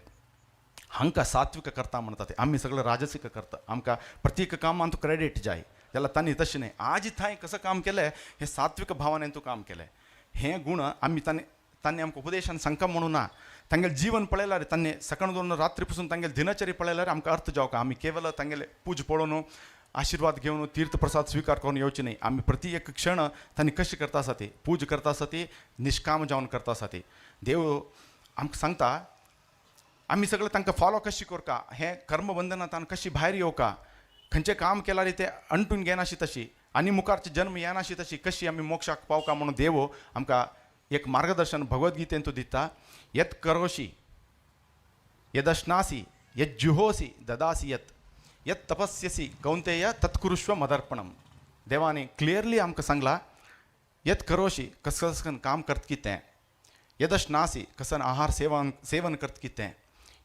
[SPEAKER 2] हांकां सात्विक करता म्हणटा ते आमी सगळे राजसीक करता आमकां प्रत्येक कामांत क्रेडीट जाय जाल्यार तांणी तशें न्ही आज थंय कसं काम केलें हे सात्विक भावनेन तूं काम केलें हे गुण आमी तांणी आमकां उपदेशान सांगता म्हणून ना तांगेलें जीवन पळयल्यार तांणी सकाळ दोन रात्री पसून तांगेली दिनचर्या पळयल्यार आमकां अर्थ जावका आमी केवळ तांगेले पूज पळोवन आशीर्वाद घेवन तीर्थ प्रसाद स्वीकार करून येवचे न्ही आमी प्रति एक क्षण तांणी कशी करता आसा ती पूज करता आसा ती निश्काम जावन करता आसा ती देव आमकां सांगता आमी सगळे तांकां फॉलो कशी करता हे कर्मबंधनांतल्यान कशी भायर येवका खंयचें काम केल्यार ते अंटून घेनाशी तशी आनी मुखारचे जन्म येनाशी तशी कशी आमी मोक्षाक पावका म्हणून देव आमकां एक मार्गदर्शन भगवद्गीतेंतूं दिता यत् करोषि यदश्नासि यज्जुहोसि ददासि यत् तपस्यसि कौंतेय तत्कुरुष्व मदर्पणम देवानी क्लियरली आमकां सांगला यत् करोषि कसं काम करता कितें यदश्नासि कसं आहार सेवन करता कितें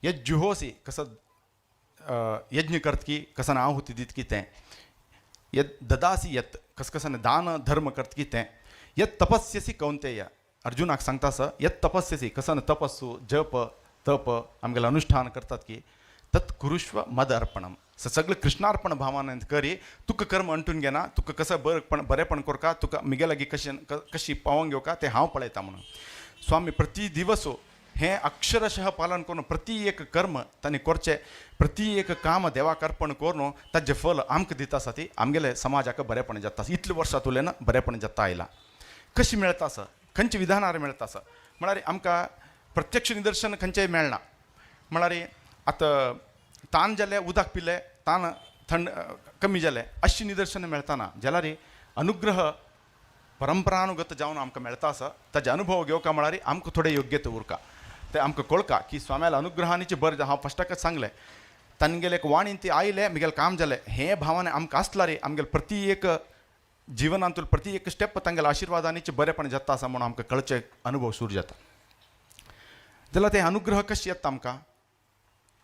[SPEAKER 2] यज्जुहोसि कसं यज्ञ करता की कसं आहुती दिता कितें यत् ददासि यत् कसं दान धर्म करता कितें यत् तपस्यसि कौंतेय अर्जुनाक सांगता स यत् तपस्यसि कसं तपस्सु जप तप आमगेलें अनुष्ठान करतात की तत् कुरुष्व मद अर्पणम सगळं कृष्णार्पण भावान करी तुका कर्म अंटून घेना तुका कसं बरेपण करता तुका मिगे लागीं कशी पावोंक घेवका ते हांव पळयता म्हणून स्वामी प्रति दिवस हे अक्षरशः पालन करून प्रति एक कर्म तांणी करचें प्रति एक काम देवाक अर्पण करून ताजें फल आमकां दिता आसा ती आमगेले समाजाक बरेपण जाता इतले वर्सां उलयना बरेपण जाता आयला कशी मेळटा आसा खंयचे विधानार मेळटा आसा म्हळ्यार आमकां प्रत्यक्ष निदर्शन खंयचेंय मेळना म्हळ्यार आतां तान जालें उदक पिलें तान थंड कमी जालें अशी निदर्शनां मेळटाना जाल्यार अनुग्रह परंपरानुगत जावन आमकां मेळटा आसा ताजे अनुभव घेवका म्हळ्यार आमकां थोडे योग्यता उरता ते आमकां कळका की स्वाम्याल अनुग्रहानीचे बरें हांव फस्टाकच सांगलें तांगेले एक वाणीन ती आयले म्हगेलें काम जालें हे भावाने आमकां आसला रे आमगेले प्रति एक जिवनांतून प्रति एक स्टेप तांगेले आशिर्वादानीचे बरेपण जाता आसा म्हणून आमकां कळचे अनुभव सुरू जाता जाल्यार ते अनुग्रह कशें येता आमकां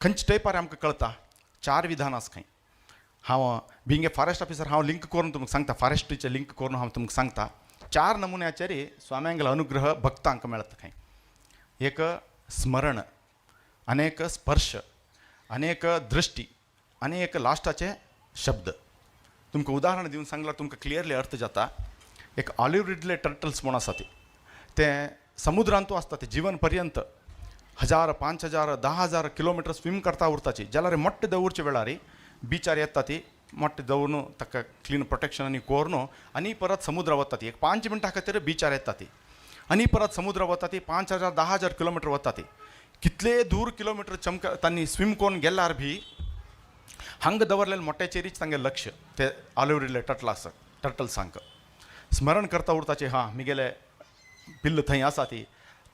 [SPEAKER 2] खंयचे टायपार आमकां कळटा 4 विधान आसा खंय हांव बिंग ए फॉरेस्ट ऑफिसर हांव लिंक करून तुमकां सांगता फॉरेस्ट्रीचे लिंक करून हांव तुमकां सांगता 4 नमुन्याचेर स्वाम्यांगेलो अनुग्रह भक्तांक मेळटा खंय एक स्मरण अनेक स्पर्श अनेक दृष्टी आनी एक लास्टाचे शब्द तुमकां उदाहरण दिवन सांगल्यार तुमकां क्लियरली अर्थ जाता एक ऑलिव्ह रिडले टर्टल्स म्हूण आसा ते समुद्रांतू आसता ते जीवन पर्यंत 1000 5000 10,000 किलोमिटर स्विम करता उरताची जाल्यार मोट्टे दवरचे वेळार बिचार येता ती मोट्टे दवरून ताका क्लीन प्रोटेक्शन आनी कोरून आनी परत समुद्र वता ती एक 5 मिनटां खातीर बिचार येता ती आनी परत समुद्र वता ती 5000 10,000 किलोमिटर वता ती कितले दूर किलोमिटर तांणी स्विम करून गेल्यार बी हांगा दवरलेले मोट्याचेरीच तांगे लक्ष ते ऑलिव्ह रिडले टर्टल्सांक स्मरण करता उरताचे हां मिगेले पिल्ल थंय आसा ती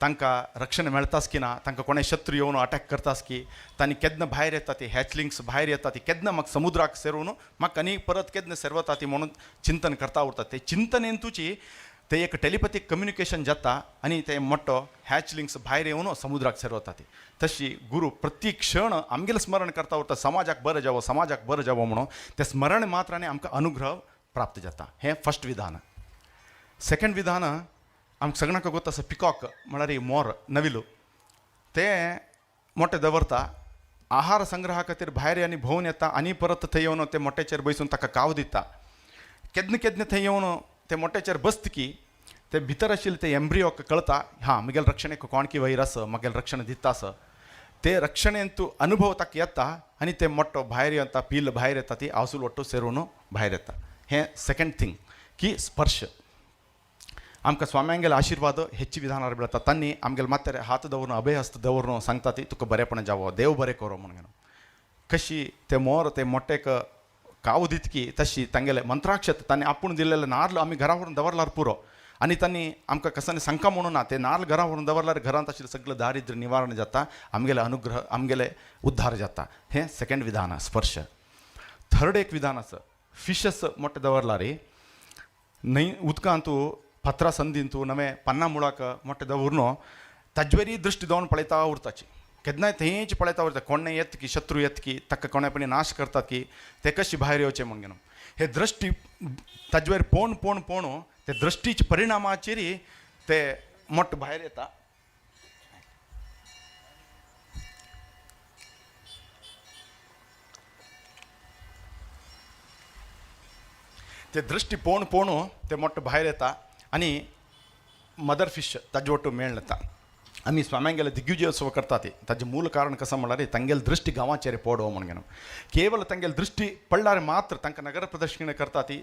[SPEAKER 2] तांकां रक्षण मेळताच की ना, तांकां कोणें शत्रू येवन अटॅक करतास की तांणी केन्ना भायर येता ती हॅचलिंग्स भायर येता ती केन्ना म्हाका समुद्राक सेरून म्हाका आनी परत केन्ना सेरवता ती म्हणून चिंतन करता उरता ते चिंतनेन तुजी ते एक टेलिपॅथीक कम्युनिकेशन जाता आनी ते मोठो हॅचलिंग्स भायर येवन समुद्राक सेरवता ती तशी गुरू प्रत्येक क्षण आमगेलें स्मरण करता उरता समाजाक बरें जावो समाजाक बरें जावो म्हणून ते स्मरण मात्रांनी आमकां अनुग्रह प्राप्त जाता हें फर्स्ट विधान. सेकंड विधान आमकां सगळ्यांक गोत आसा पिकॉक म्हळ्यार ही मोर नविलू ते मोठे दवरता आहार संग्रहा खातीर भायर आनी भोंवन येता आनी परत थंय येवन ते मोट्याचेर बसून ताका काव दिता केन्ना केन्ना थंय येवन ते मोट्याचेर बसतकी ते भितर आशिल्ले ते एम्ब्रियोक कळटा हां म्हगेल रक्षणेक कोणकी वयर आसा म्हगेल रक्षण दिता आसा ते रक्षणेन तूं अनुभव ताका येता आनी ते मोठो भायर येता पिल्ल भायर येता ती आवसूल वट्टू सेरून भायर येता हें सेकंड थिंग की स्पर्श आमकां स्वाम्यांगेल आशिर्वाद ಹೆಚ್ಚು विधानार बेळटा तांणी आमगेले माथ्यार हात दवरून अभय हस्त दवरून सांगता ती तुका बरेपण जावो देव बरें करो म्हणून कशी ते मोर ते मोठेक काव दितकी तशी तांगेले मंत्राक्षत तांणी आपूण दिल्लेले नाल्ल आमी घरा व्हरून दवरल्यार पुरो आनी तांणी आमकां कसांनी सांगता म्हणून ना ते नाल्ल घरा व्हरून दवरल्यार घरांत आशिल्लें सगळें दारिद्र्य निवारण जाता आमगेले अनुग्रह आमगेले उद्धार जाता हें सेकंड विधान स्पर्श. थर्ड एक विधान आसा फिशस मोठे दवरला रे न्हंय उदकांतू पत्रा संदींतू नवे पन्ना मुळाक मोठे दवरून ताजेवरी दृश्टी दवरून पळयता उरताची केन्नाय थंयच पळयता उरता कोणें येत की शत्रू येत की ताका कोणेपणी नाश करतात की ते कशी भायर येवचें म्हणून हे दृश्टी ताजेवर पोवन पोवन पोवन ते दृश्टीच्या परिणामाचेर ते मोठे भायर येता ते दृश्टी पोवन पोवन ते मोठे भायर येता आनी मदर फिश ताजे ಒಟ್ಟು मेळ येता आमी स्वाम्यांगेले दिग्विजयोत्सव करता ती ताजें मूल कारण कसं म्हळ्यार तांगेले दृश्टी गांवाचेर पडो म्हणून केवल तांगेले दृश्टी पडल्यार मात्र तांकां नगर प्रदक्षिणे करता ती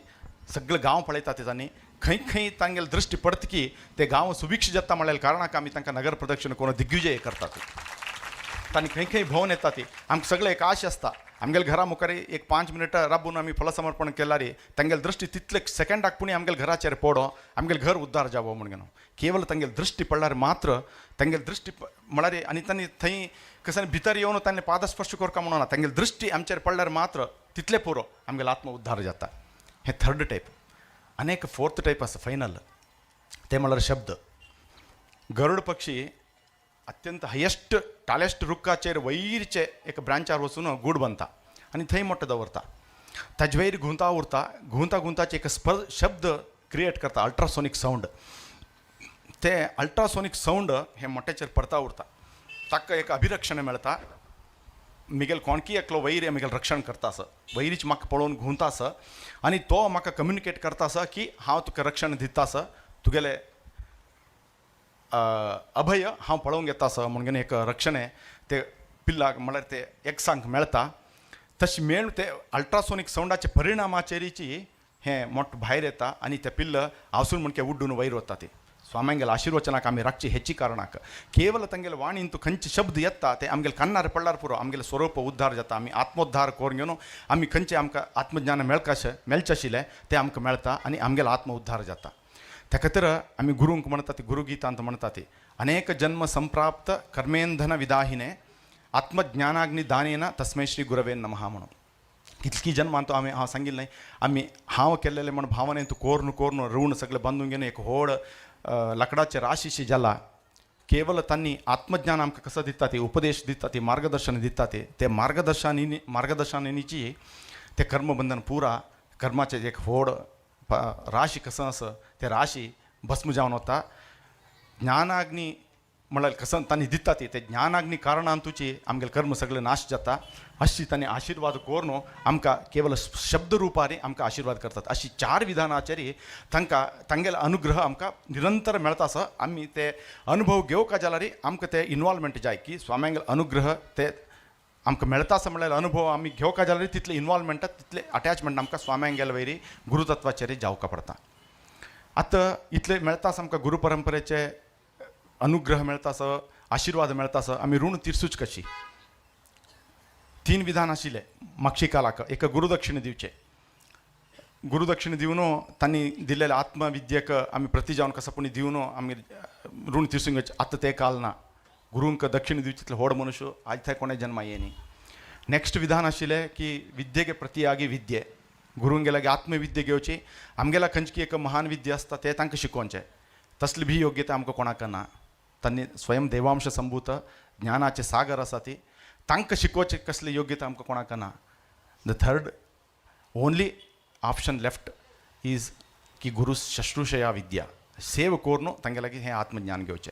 [SPEAKER 2] सगळे गांव पळयता ती तांणी खंय खंय तांगेले दृश्टी पडतकी ते गांव सुभिक्ष जाता म्हळ्यार कारणाक आमी तांकां नगर प्रदक्षिणे करून दिग्विजय करता ती तांणी खंय खंय भोंवन येता ती आमकां सगळे एक आश आसता आमगेले घरा मुखार एक 5 मिनटां राबून आमी फलसमर्पण केल्यार तांगेले दृश्टी तितले सेकंडाक पुणी आमगेले घराचेर पडो आमगेले घर उद्धार जावो म्हणून केवल तांगेले दृश्टी पडल्यार मात्र तांगेले दृश्टी म्हळ्यार आनी तांणी थंय कशें भितर येवन तांणी पादस्पर्श करता म्हणून तांगेले दृश्टी आमचेर पडल्यार मात्र तितले पुरो आमगेलो आत्म उद्धार जाता हें थर्ड टायप. आनीक फोर्थ टायप आसा फायनल ते म्हळ्यार शब्द. गरुड पक्षी अत्यंत हायेस्ट टालेस्ट रुखाचेर वयरचे एक ब्रांचार वचून गूड बांदता आनी थंय मोठे दवरता ताजे वयर घुंवता उरता घुंवता घुंवताचे एक शब्द क्रिएट करता अल्ट्रासोनीक सावंड ते अल्ट्रासोनीक सावंड हे मोठ्याचेर पडता उरता ताका एक अभिरक्षण मेळटा मिगेल कोणकी एकलो वयर मिगेल रक्षण करता आसा वयरीच म्हाका पळोवन घुंवता आसा आनी तो म्हाका कम्युनिकेट करता आसा की हांव तुका रक्षण दिता आसा तुगेले अभय हांव पळोवंक येता आसा म्हणून एक रक्षणे ते पिल्लाक म्हळ्यार ते एकसांक मेळटा तशी मेळून ते अल्ट्रासोनीक सावंडाच्या परिणामाचेरीची हें मोठो भायर येता आनी ते पिल्ल हांसून म्हणके उड्डून वयर वता ती स्वाम्यांगेले आशिर्वचनाक आमी राखची हेची कारणाक केवल तांगेले वाणीन तूं खंयचे शब्द येता ते आमगेले कन्नार पडल्यार पुरो आमगेले स्वरूप उद्धार जाता आमी आत्मोद्धार करून घेवन आमी खंयचे आमकां आत्मज्ञान मेळचें आशिल्लें तें आमकां मेळटा आनी आमगेलो आत्म उद्धार जाता. त्या खातीर आमी गुरूंक म्हणटा ती गुरुगीतांत म्हणटा ती अनेक जन्म संप्राप्त कर्मेंधन विदाहिने आत्मज्ञानाग्नी दानेन तस्मै श्री गुरवे नमः म्हणून कितकी जन्मांत आमी हांव सांगिल्लें न्हय आमी हांव केल्लेलें म्हण भावनेन तूं कोरून कोरून ऋण सगळें बांदून घेवन एक व्हड लाकडाचे राशीशी जाला केवल तांणी आत्मज्ञान आमकां कसं दिता ती उपदेश दिता ती मार्गदर्शन दिता ते मार्गदर्शनांची ते कर्मबंधन पुरा कर्माचें एक व्हड राशी कसं आसा ते राशी भस्म जावन वता ज्ञानाग्नी म्हळ्यार कसं तांणी दिता ती ते ज्ञानाग्नी कारणान तुजी आमगेले कर्म सगळे नाश जाता अशी तांणी आशिर्वाद करून आमकां केवल शब्द रुपारी आमकां आशिर्वाद करतात अशी 4 विधानाचेर तांकां तांगेलो अनुग्रह आमकां निरंतर मेळटा आसा आमी ते अनुभव घेवका जाल्यार आमकां ते इनवॉल्वमेंट जाय की स्वाम्यांगेलो अनुग्रह ते आमकां मेळटा आसा म्हळ्यार अनुभव आमी घेवका जाल्यार तितले इनवॉल्वमेंट तितले अटॅचमेंट आमकां स्वाम्यांगेले वयरी गुरुतत्वाचेर जावका पडटा. आतां इतले मेळटा आसा आमकां गुरू परंपरेचे अनुग्रह मेळटा आसा आशिर्वाद मेळटा आसा आमी ऋण तिरसूच कशी 3 विधान आशिल्ले मागची कालाक एक गुरुदक्षिणे दिवचे गुरुदक्षिणे दिवन तांणी दिलेल्या आत्मविद्येक आमी प्रति जावन कसं पुणी दिवन आमी ऋण तिरसूंक आतां ते काल ना गुरूंक दक्षिण दिवचे व्हड मनुष्य आज थंय कोणे जन्मा येयनी नेक्स्ट विधान आशिल्लें की विद्येक प्रतियागी विद्ये गुरूंक गेल्यार आत्मविद्या घेवची आमगेल्या खंयची एक महान विद्या आसता ते तांकां शिकोवचें तसली भी योग्यता आमकां कोणाक ना तांणी स्वयं देवांश संभूत ज्ञानाचे सागर आसा ती तांकां शिकोवची कसली योग्यता आमकां कोणाक ना the third only option left is की गुरु शुश्रूषया विद्या सेव कोरून तांगे लागीं हें आत्मज्ञान घेवचें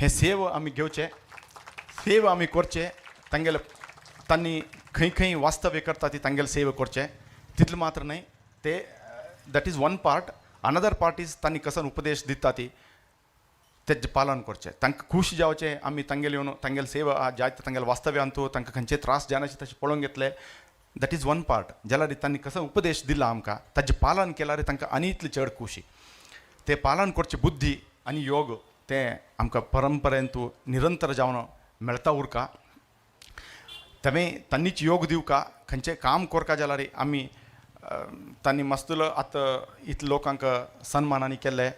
[SPEAKER 2] हें सेव आमी घेवचें सेव आमी करचें तांगेले तांणी खंय खंय वास्तव्य करता ती तांगेले सेव करचें तितलें मात्र न्हय ते that is one part another part is तांणी कसन उपदेश दिता ती तेजें पालन करचें तांकां खूश जावचें आमी तांगेले येवन तांगेले सेव जायते तांगेले वास्तव्य तूं तांकां खंयचे त्रास जायनाशे तशें पळोवंक घेतले दॅट इज वन पार्ट जाल्यार तांणी कसो उपदेश दिला आमकां ताजें पालन केल्यार तांकां आनी इतली चड खुशी तें पालन करचें बुद्धी आनी योग तें आमकां परंपरेन तूं निरंतर जावन मेळता उरका तांणीच योग दिवका खंयचें काम करता जाल्यार आमी तांणी मस्तलो आतां इतले लोकांक सन्मानांनी केल्ले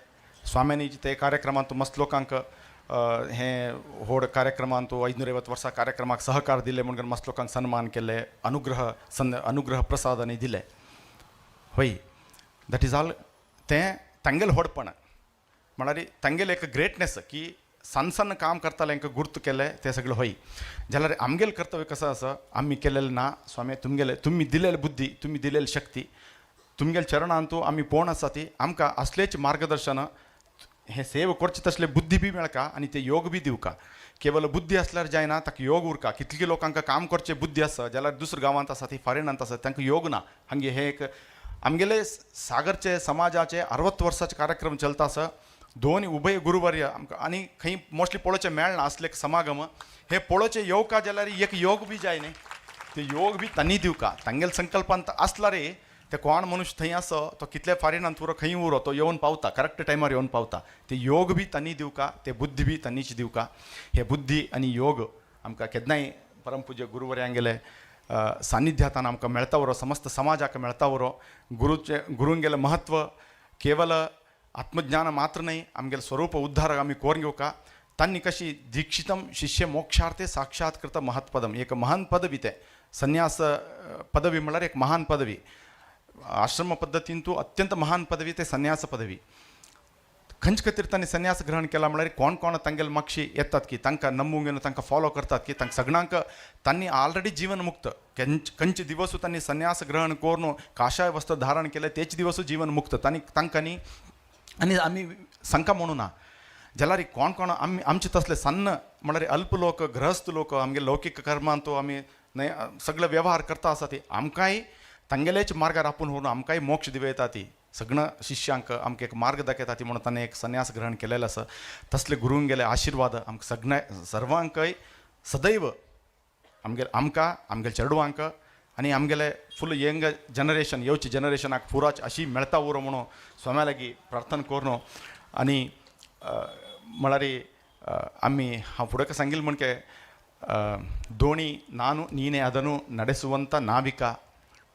[SPEAKER 2] स्वाम्यांनी ते कार्यक्रमांत मस्त लोकांक हें व्हड कार्यक्रमांत 550 वर्सां कार्यक्रमाक सहकार दिले म्हणून मस्त लोकांक सन्मान केले अनुग्रह प्रसादांनी दिले होय दॅट इज ऑल तें तांगेलें व्हडपण म्हळ्यार तांगेलें एक ग्रेटनेस की सन्न सन्न काम करतालेंक गुर्त केलें तें सगळें होय जाल्यार आमगेलें कर्तव्य कसो आसा आमी केलेलें ना स्वामी तुमी दिलेली बुद्धी तुमी दिलेली शक्ती तुमगेल्या चरणांत आमी पळोवन आसा ती आमकां असलेच मार्गदर्शन हें सेव करचें तसलें बुद्धी बी मेळका आनी ते योग बी दिवका केवल बुद्धी असल्यार जायना ताका योग उरका कितले लोकांक काम करचें बुद्धी आसा जाल्यार दुसऱ्या गांवांत आसा ती फॉरेनांत आसा तांकां योग ना हांगे हे एक आमगेले सागरचे समाजाचे 60 वर्साचे कार्यक्रम चलता आसा दोन उभय गुरुवर्य आमकां आनी खंय मोस्टली पळोवचें मेळना असले समागम हे पळोवचें येवका जाल्यार एक योग बी जाय न्ही ते योग बी तांणी दिवका तांगेले संकल्पांत आसला रे ते कोण मनुष्य थंय आसो तो कितले फॉरेनांत उरो खंय उरो तो येवन पावता करेक्ट टायमार येवन पावता ते योग बी तांणी दिवका ते बुद्धी बी तांणीच दिवका हे बुद्धी आनी योग आमकां केन्नाय परमपूज्य गुरुवर्यांगेले सान्निध्यातान आमकां मेळता उरो समस्त समाजाक मेळता उरो गुरूंगेलें महत्व केवल आत्मज्ञान मात्र न्हय आमगेलें स्वरूप उद्धार आमी कोरून घेवका तांणी कशी दीक्षितम शिष्य मोक्षार्थे साक्षात्कृत महत्पदम एक महान पदवी ते संन्यास पदवी म्हळ्यार एक महान पदवी आश्रम पद्दतीन तूं अत्यंत महान पदवी ते संन्यास पदवी खंयचे खातीर तांणी संन्यास ग्रहण केला म्हळ्यार कोण कोण तांगेले मागशी येतात की तांकां नमूंक येवन तांकां फॉलो करतात की तांकां सगळ्यांक तांणी ऑलरेडी जीवन मुक्त खंयचे दिवस तांणी संन्यास ग्रहण करून काशाय वस्त्र धारण केले तेच दिवस जीवन मुक्त तांकां न्ही आनी आमी सांगता म्हणून ना जाल्यार कोण कोण आमचे तसले सन्न म्हळ्यार अल्प लोक गृहस्थ लोक आमगे लौकीक कर्मांत आमी सगळे वेव्हार करता आसा ती आमकांय तांगेलेच मार्गार आपूण व्हरून आमकांय मोक्ष दिवयता ती सगळ्या शिष्यांक आमकां एक मार्ग दाखयता ती म्हणून ताणें एक संन्यास ग्रहण केलेलो आसा तसले गुरूंक गेले आशिर्वाद आमकां सगळ्या सर्वांकय सदैव आमकां आमगेल्या चेडवांक आनी आमगेले फूल यंग जनरेशन येवचे जनरेशनाक पुराच अशी मेळता उरो म्हणून स्वाम्या लागीं प्रार्थना करून आनी म्हळ्यार आमी हांव फुडें सांगिल्लें म्हणके दोणी नानु नीने ಅದನ್ನು ನಡೆಸುವಂತ ನಾವಿಕ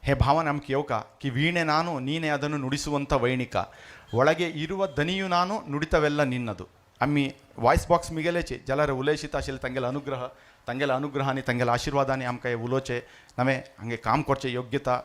[SPEAKER 2] हे ಭಾವನೆ ನಮಗೆ ಯೋಕ ಕಿ ವೀಣೆ ನಾನು ನೀನೆ ಅದನ್ನು ನುಡಿಸುವಂತ ವೈಣಿಕ ಒಳಗೆ ಇರುವ ದನಿಯು ನಾನು ನುಡಿತವೆಲ್ಲ ನಿನ್ನದು आम्ही वॉयस बॉक्स मिगेलेचे जाल्यार उलयशीत आशिल्ले तांगेले अनुग्रह आनी तांगेले आशिर्वादांनी आमकां उलोवचे नवे हांगे काम करचे योग्यता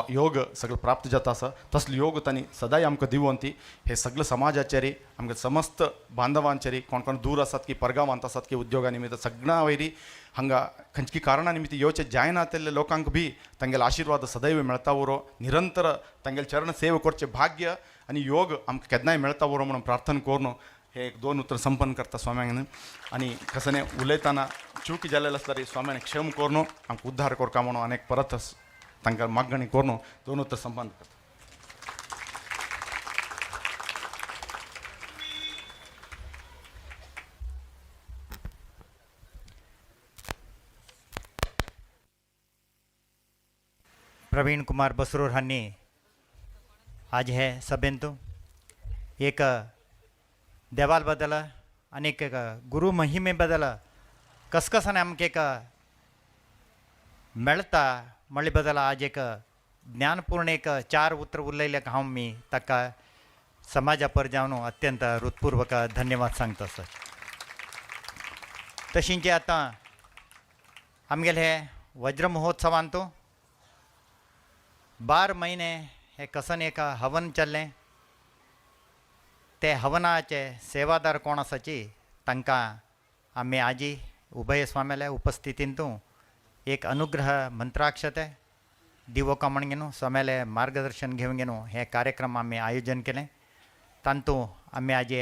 [SPEAKER 2] योग सगळं प्राप्त जाता आसा तसले योग तांणी सदांय आमकां दिवंती हे सगळे समाजाचेरी आमच्या समस्त बांधवांचेरी कोण कोण दूर आसात की परगांवांत आसात की उद्योगा निमित्त सगळ्यां वयरी हांगा खंयची कारणां निमित्त येवचे जायना तेल्ले लोकांक बी तांगेले आशिर्वाद सदैव मेळता उरो निरंतर तांगेले चरण सेव करचे भाग्य आनी योग आमकां केन्नाय मेळता उरो म्हणून प्रार्थना करून हे एक 2 उतर संपन्न करता स्वाम्यान आनी कसने उलयतना चूक जालेले आसल्यार स्वाम्यान क्षम करून आमकां उद्धार करता म्हणून अनेक परत तांकां मागणी करून 2 उतर संपन्न करता.
[SPEAKER 1] प्रवीण कुमार बसरूर हांनी आज हे सभेंत एक देवाल बद्दल आनी एक गुरू महिमे बद्दल कसकसाने आमकां एक मेळटा म्हणले बद्दल आज एक ज्ञानपूर्ण एक 4 उतर उरलेल्या हांव मी ताका समाजा परजावन अत्यंत हृदपूर्वक धन्यवाद सांगता सर. तशींचे आतां आमगेले हे वज्र महोत्सवांत 12 म्हयने हे कसन एक हवन चल्लें. ते हवनाचे सेवादार कोण आसाची तांकां आमी आजी उभय स्वाम्याल्या उपस्थितींतू एक अनुग्रह मंत्राक्षते दिवोका म्हण घेवन स्वाम्याले मार्गदर्शन घेवन घेवन हे कार्यक्रम आमी आयोजन केलें. तांतू आमी आजी